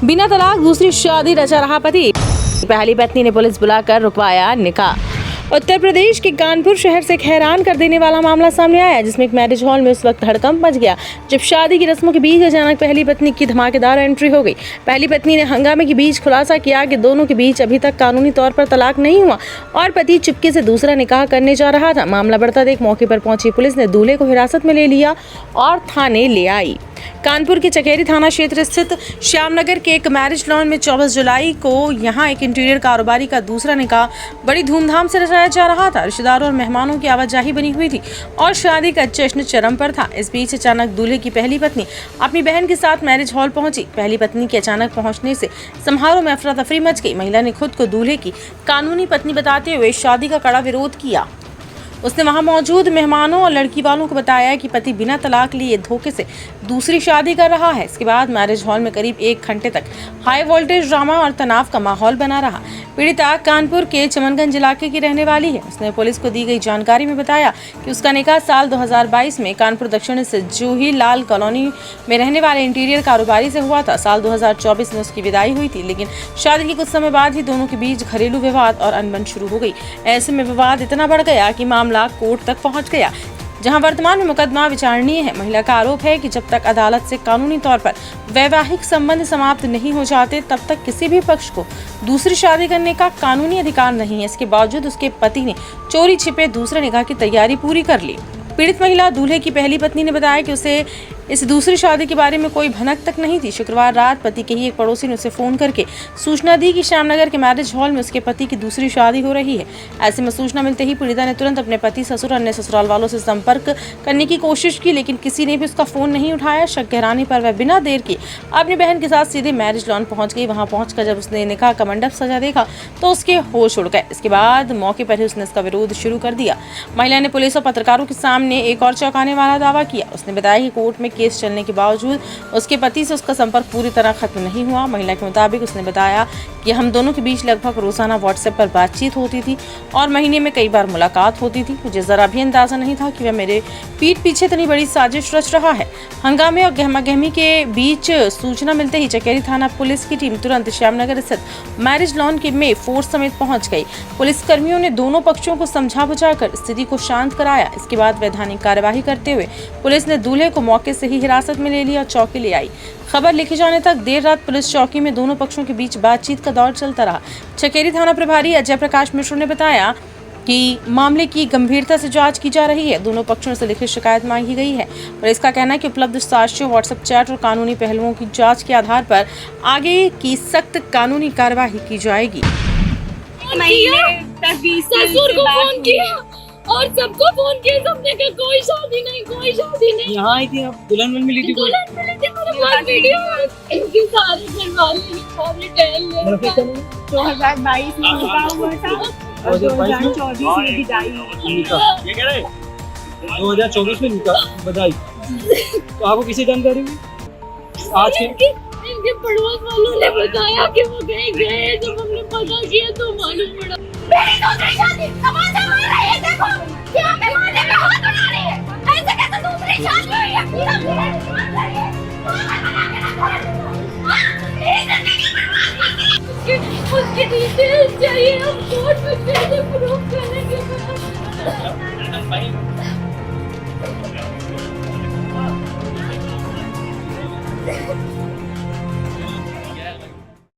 बिना तलाक दूसरी शादी रचा रहा पति, पहली पत्नी ने पुलिस बुलाकर रुकवाया निकाह। उत्तर प्रदेश के कानपुर शहर से एक हैरान कर देने वाला मामला सामने आया, जिसमें एक मैरिज हॉल में उस वक्त हड़कंप मच गया जब शादी की रस्मों के बीच अचानक पहली पत्नी की धमाकेदार एंट्री हो गई। पहली पत्नी ने हंगामे के बीच खुलासा किया कि दोनों के बीच अभी तक कानूनी तौर पर तलाक नहीं हुआ और पति चुपके से दूसरा निकाह करने जा रहा था। मामला बढ़ता देख मौके पर पहुंची पुलिस ने दूल्हे को हिरासत में ले लिया और थाने ले आई। कानपुर के चकेरी थाना क्षेत्र स्थित श्यामनगर के एक मैरिज लॉन में 24 जुलाई को यहां एक इंटीरियर कारोबारी का दूसरा निकाह बड़ी धूमधाम से रचाया जा रहा था। रिश्तेदारों और मेहमानों की आवाजाही बनी हुई थी और शादी का जश्न चरम पर था। इस बीच अचानक दूल्हे की पहली पत्नी अपनी बहन के साथ मैरिज हॉल पहुंची। पहली पत्नी के अचानक पहुंचने से समारोह में अफरा तफरी मच गई। महिला ने खुद को दूल्हे की कानूनी पत्नी बताते हुए शादी का कड़ा विरोध किया। उसने वहां मौजूद मेहमानों और लड़की वालों को बताया कि पति बिना तलाक लिए धोखे से दूसरी शादी कर रहा है। इसके बाद मैरिज हॉल में करीब 1 घंटे तक हाई वोल्टेज ड्रामा और तनाव का माहौल बना रहा। पीड़िता कानपुर के चमनगंज इलाके की रहने वाली है। उसने पुलिस को दी गई जानकारी में बताया कि उसका निकाह साल 2022 में कानपुर दक्षिण स्थित जूही लाल कॉलोनी में रहने वाले इंटीरियर कारोबारी से हुआ था। साल 2024 में उसकी विदाई हुई थी, लेकिन शादी के कुछ समय बाद ही दोनों के बीच घरेलू विवाद और अनबन शुरू हो गई। ऐसे में विवाद इतना बढ़ गया कि मामला कोर्ट तक पहुंच गया, जहां वर्तमान में मुकदमा विचारणीय है। महिला का आरोप है कि जब तक अदालत से कानूनी तौर पर वैवाहिक संबंध समाप्त नहीं हो जाते, तब तक किसी भी पक्ष को दूसरी शादी करने का कानूनी अधिकार नहीं है। इसके बावजूद उसके पति ने चोरी छिपे दूसरे निकाह की तैयारी पूरी कर ली। पीड़ित महिला दूल्हे की पहली पत्नी ने बताया कि उसे इस दूसरी शादी के बारे में कोई भनक तक नहीं थी। शुक्रवार रात पति के ही एक पड़ोसी ने उसे फोन करके सूचना दी कि श्यामनगर के मैरिज हॉल में उसके पति की दूसरी शादी हो रही है। ऐसे में सूचना मिलते ही पीड़िता ने तुरंत अपने पति, ससुर और अन्य ससुराल वालों से संपर्क करने की कोशिश की, लेकिन किसी ने भी उसका फोन नहीं उठाया। शक गहराने पर वह बिना देर के अपनी बहन के साथ सीधे मैरिज लॉन पहुंच गई। वहां पहुंचकर जब उसने निकाह का मंडप सजा देखा तो उसके होश उड़ गए। इसके बाद मौके पर ही उसने इसका विरोध शुरू कर दिया। महिला ने पुलिस और पत्रकारों के सामने एक और चौंकाने वाला दावा किया। उसने बताया कि कोर्ट में केस चलने के बावजूद उसके पति से उसका संपर्क पूरी तरह खत्म नहीं हुआ। महिला के मुताबिक उसने बताया कि हम दोनों के बीच लगभग रोजाना व्हाट्सएप पर बातचीत होती थी और महीने में कई बार मुलाकात होती थी। मुझे जरा भी अंदाजा नहीं था कि वह मेरे पीठ पीछे इतनी बड़ी साजिश रच रहा है। हंगामे और गहमागहमी के बीच सूचना मिलते ही चकेरी थाना पुलिस की टीम तुरंत श्यामनगर स्थित मैरिज लॉन के में फोर्स समेत पहुंच गई। पुलिस कर्मियों ने दोनों पक्षों को समझा बुझाकर स्थिति को शांत कराया। इसके बाद वैधानिक कार्यवाही करते हुए पुलिस ने दूल्हे को मौके से ही हिरासत में ले लिया और चौकी ले आई। खबर लिखे जाने तक देर रात पुलिस चौकी में दोनों पक्षों के बीच बातचीत का दौर चलता रहा। चकेरी थाना प्रभारी अजय प्रकाश मिश्र ने बताया कि मामले की गंभीरता से जांच की जा रही है। दोनों पक्षों से लिखित शिकायत मांगी गई है। पुलिस का कहना है कि उपलब्ध साक्ष्यों, व्हाट्सएप चैट और कानूनी पहलुओं की जांच के आधार पर आगे की सख्त कानूनी कार्यवाही की जाएगी। ससुर को फोन किया और सबको फोन किया, सबने कहा कोई शादी नहीं, कोई शादी नहीं। यहाँ आई थी, अब दुल्हन मिली थी। दुल्हन मिली थी, मेरे पास वीडियो है। इनकी सारी घरवाली सारी टहल ले। 2022 में निकाह हुआ था और 2024 में विदाई। 2024 में निकाह बधाई। तो आपको किसी जानकारी हुई? आज के इनके पड़ोस वालों ने बताया कि वो गए। जब हमने पता किया तो मालूम पड़ा मेरी दूसरी शादी तमाशा मार रही है। देखो क्या पैमाने में हाथ उठा रही है। ऐसे कैसे दूसरी शादी हुई है? पूरा उसकी डिटेल्स चाहिए। हम कोर्ट में कैसे प्रूफ करेंगे?